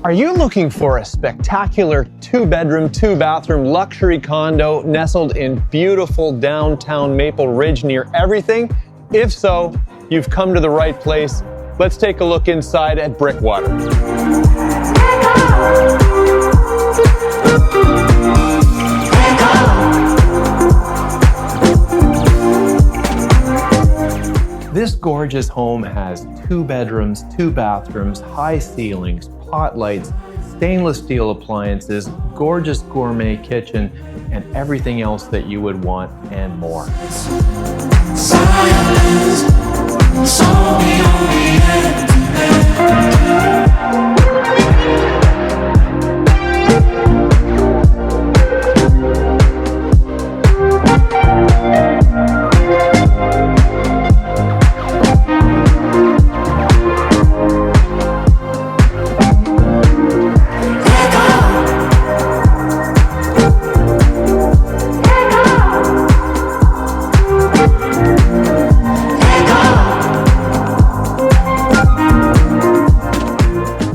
Are you looking for a spectacular 2-bedroom, 2-bathroom luxury condo nestled in beautiful downtown Maple Ridge near everything? If so, you've come to the right place. Let's take a look inside at Brickwater. This gorgeous home has 2 bedrooms, 2 bathrooms, high ceilings, pot lights, stainless steel appliances, gorgeous gourmet kitchen, and everything else that you would want and more.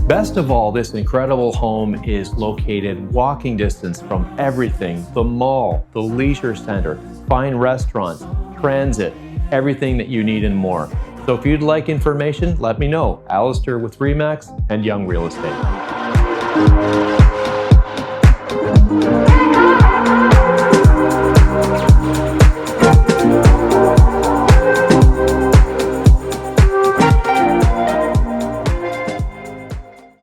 Best of all, this incredible home is located walking distance from everything: the mall, the leisure center, fine restaurants, transit, everything that you need and more. So if you'd like information, let me know. Alistair with Remax and Young Real Estate.